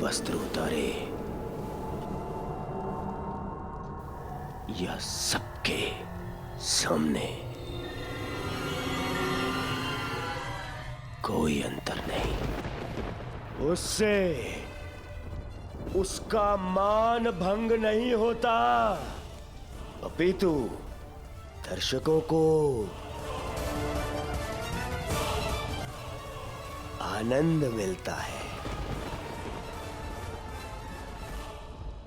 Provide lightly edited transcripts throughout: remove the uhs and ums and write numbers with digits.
वस्त्र उतारे, या सबके सामने, कोई अंतर नहीं। उससे उसका मान भंग नहीं होता, अपितु दर्शकों को आनंद मिलता है।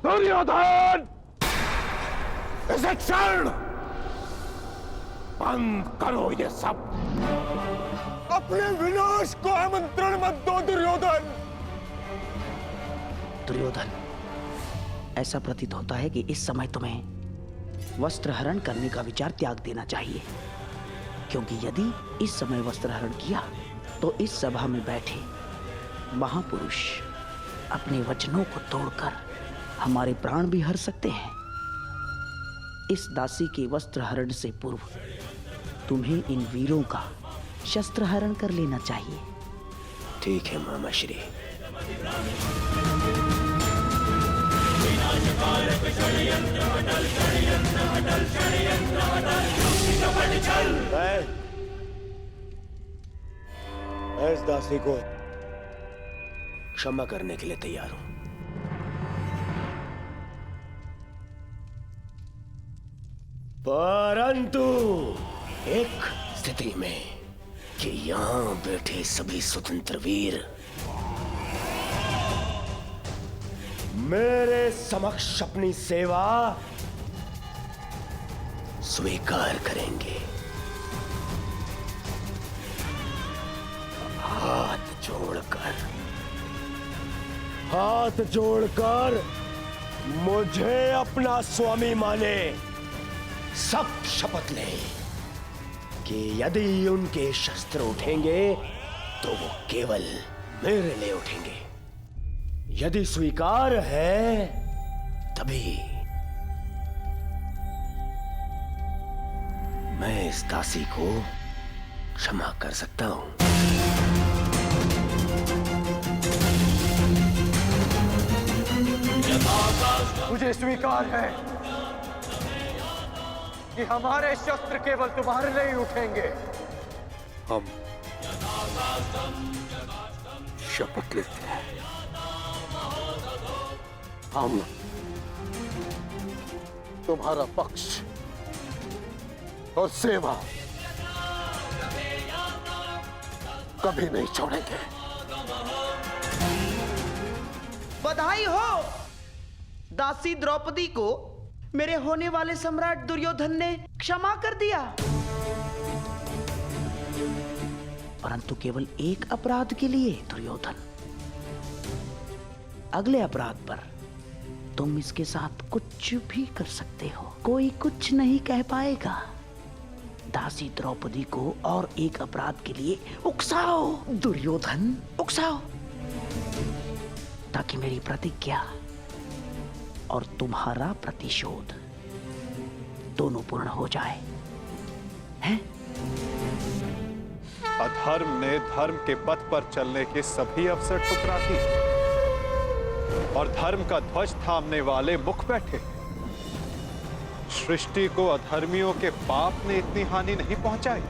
दुर्योधन, इसे क्षण बंद करो ये सब। अपने विनाश को आमंत्रण मत दो दुर्योधन। दुर्योधन, ऐसा प्रतीत होता है कि इस समय तुम्हें वस्त्र हरण करने का विचार त्याग देना चाहिए, क्योंकि यदि इस समय वस्त्र हरण किया तो इस सभा में बैठे महापुरुष अपने वचनों को तोड़कर हमारे प्राण भी हर सकते हैं। इस दासी के वस्त्र हरण से पूर्व तुम्हें इन वीरों का शस्त्र हरण कर लेना चाहिए। ठीक है मामाश्री। मैं इस दासी को क्षमा करने के लिए तैयार हूं, परंतु एक स्थिति में कि यहां बैठे सभी स्वतंत्र वीर मेरे समक्ष अपनी सेवा स्वीकार करेंगे। हाथ जोड़कर मुझे अपना स्वामी माने, सब शपथ लें कि यदि उनके शस्त्र उठेंगे तो वो केवल मेरे लिए उठेंगे। यदि स्वीकार है तभी मैं इस दासी को क्षमा कर सकता हूं। मुझे स्वीकार है कि हमारे शस्त्र केवल तुम्हारे लिए ही उठेंगे। हम शपथ लेते हैं, हम तुम्हारा पक्ष और सेवा कभी नहीं छोड़ेंगे। बधाई हो! दासी द्रौपदी को मेरे होने वाले सम्राट दुर्योधन ने क्षमा कर दिया, परंतु केवल एक अपराध के लिए। दुर्योधन, अगले अपराध पर तुम इसके साथ कुछ भी कर सकते हो, कोई कुछ नहीं कह पाएगा। दासी द्रौपदी को और एक अपराध के लिए उकसाओ दुर्योधन, उकसाओ, ताकि मेरी प्रतिज्ञा और तुम्हारा प्रतिशोध दोनों पूर्ण हो जाए, हैं? अधर्म ने धर्म के पथ पर चलने के सभी अवसर ठुकरा दिए और धर्म का ध्वज थामने वाले मुख बैठे। सृष्टि को अधर्मियों के पाप ने इतनी हानि नहीं पहुंचाई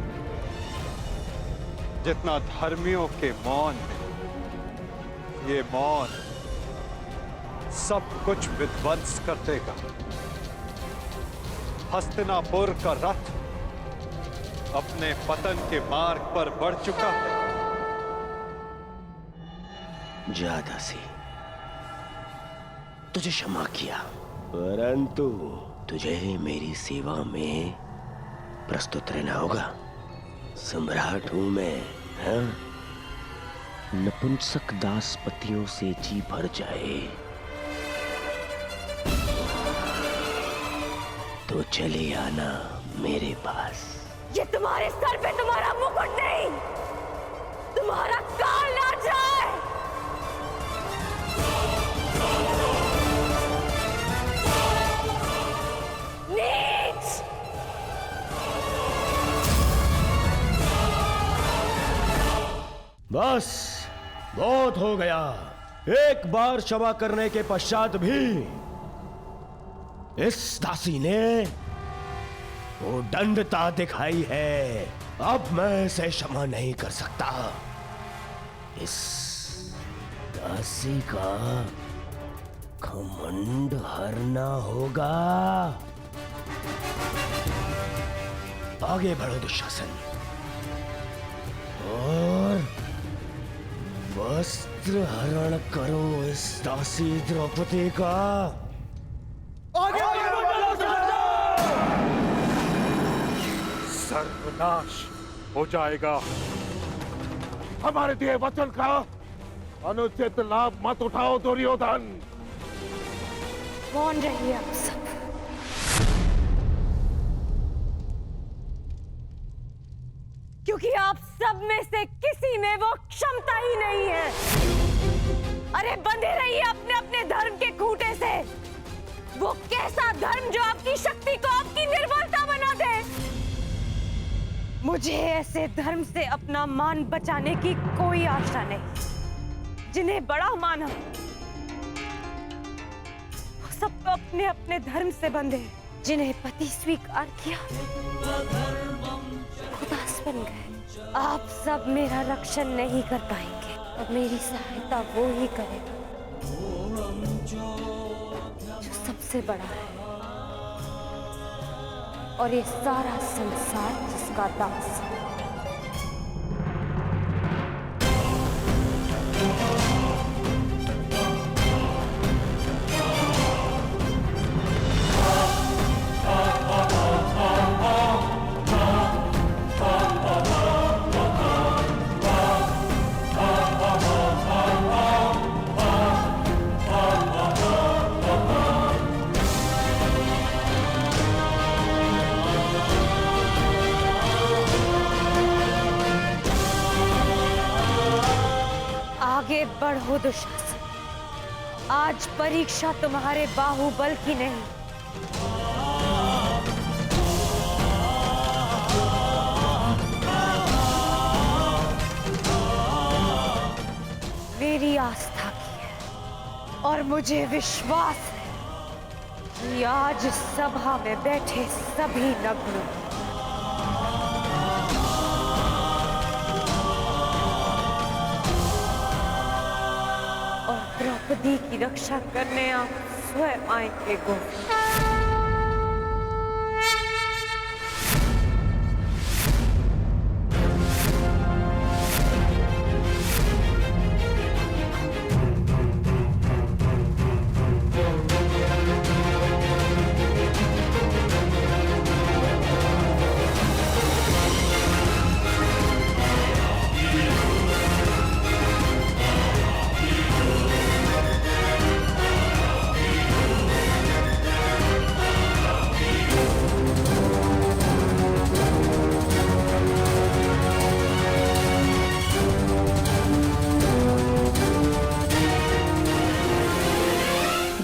जितना धर्मियों के मौन ने। ये मौन सब कुछ विध्वंस कर देगा। हस्तिनापुर का रथ अपने पतन के मार्ग पर बढ़ चुका है। जा दासी, तुझे क्षमा किया, परंतु तुझे मेरी सेवा में प्रस्तुत रहना होगा। सम्राट हूं मैं, हाँ? नपुंसक दासपतियों से जी भर जाए तो चले आना मेरे पास। ये तुम्हारे सर पे तुम्हारा मुकुट नहीं, तुम्हारा काल ना जाए। नीच! बस बहुत हो गया। एक बार क्षमा करने के पश्चात भी इस दासी ने वो दंडता दिखाई है। अब मैं इसे क्षमा नहीं कर सकता। इस दासी का घमंड हरना होगा। आगे बढ़ो दुशासन और वस्त्र हरण करो इस दासी द्रौपदी का। सर्वनाश हो जाएगा। हमारे दिए वचन का अनुचित लाभ मत उठाओ दुर्योधन। मौन रहिए आप सब। क्योंकि आप सब में से किसी में वो क्षमता ही नहीं है। अरे बंधे रहिए अपने अपने धर्म के खूंटे से। वो कैसा धर्म जो आपकी शक्ति को आपकी निर्बलता बना दे। मुझे ऐसे धर्म से अपना मान बचाने की कोई आशा नहीं। जिन्हें बड़ा माना वो सब तो अपने अपने धर्म से बंधे। जिन्हें पति स्वीकार किया खुदास बन गए। आप सब मेरा रक्षण नहीं कर पाएंगे। अब मेरी सहायता वो ही करेगा जो सबसे बड़ा है और ये सारा संसार जिसका दास है। आगे बढ़ो दुशासन। आज परीक्षा तुम्हारे बाहुबल की नहीं, मेरी आस्था की है। और मुझे विश्वास है कि आज सभा में बैठे सभी नग्न द्रौपदी की रक्षा करने आप स्वयं आएंगे गोविंद।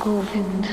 गोविंद।